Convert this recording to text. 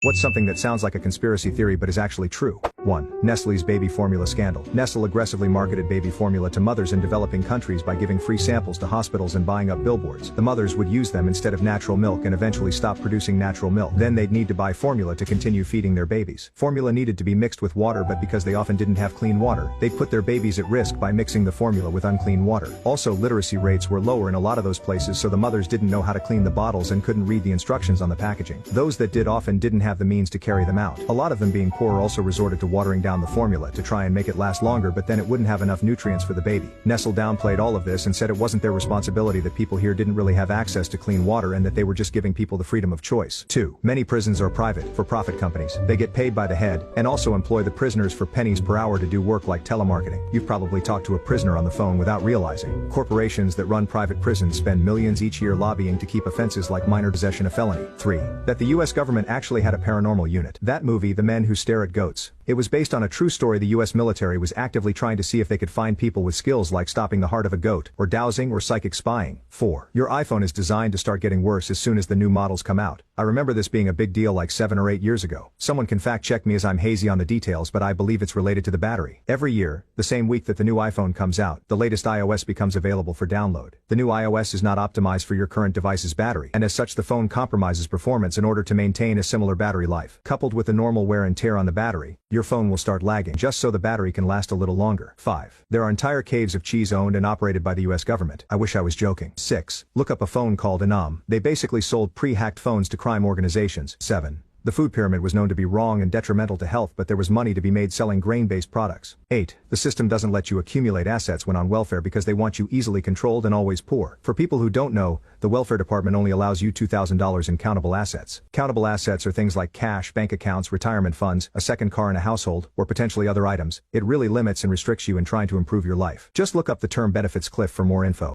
What's something that sounds like a conspiracy theory but is actually true? 1. Nestle's baby formula scandal. Nestle aggressively marketed baby formula to mothers in developing countries by giving free samples to hospitals and buying up billboards. The mothers would use them instead of natural milk and eventually stop producing natural milk. Then they'd need to buy formula to continue feeding their babies. Formula needed to be mixed with water, but because they often didn't have clean water, they'd put their babies at risk by mixing the formula with unclean water. Also, literacy rates were lower in a lot of those places, so the mothers didn't know how to clean the bottles and couldn't read the instructions on the packaging. Those that did often didn't have the means to carry them out. A lot of them, being poor, also resorted to watering down the formula to try and make it last longer, but then it wouldn't have enough nutrients for the baby. Nestle downplayed all of this and said it wasn't their responsibility, that people here didn't really have access to clean water and that they were just giving people the freedom of choice. 2. Many prisons are private, for-profit companies. They get paid by the head, and also employ the prisoners for pennies per hour to do work like telemarketing. You've probably talked to a prisoner on the phone without realizing. Corporations that run private prisons spend millions each year lobbying to keep offenses like minor possession a felony. 3. That the US government actually had a paranormal unit. That movie, The Men Who Stare at Goats, it was based on a true story. The US military was actively trying to see if they could find people with skills like stopping the heart of a goat, or dowsing, or psychic spying. 4. Your iPhone is designed to start getting worse as soon as the new models come out. I remember this being a big deal like 7 or 8 years ago. Someone can fact check me as I'm hazy on the details, but I believe it's related to the battery. Every year, the same week that the new iPhone comes out, the latest iOS becomes available for download. The new iOS is not optimized for your current device's battery, and as such the phone compromises performance in order to maintain a similar battery life. Coupled with the normal wear and tear on the battery, your phone will start lagging just so the battery can last a little longer. 5. There are entire caves of cheese owned and operated by the US government. I wish I was joking. 6. Look up a phone called Enam. They basically sold pre-hacked phones to crime organizations. 7. The food pyramid was known to be wrong and detrimental to health, but there was money to be made selling grain-based products. 8. The system doesn't let you accumulate assets when on welfare because they want you easily controlled and always poor. For people who don't know, the welfare department only allows you $2,000 in countable assets. Countable assets are things like cash, bank accounts, retirement funds, a second car in a household, or potentially other items. It really limits and restricts you in trying to improve your life. Just look up the term benefits cliff for more info.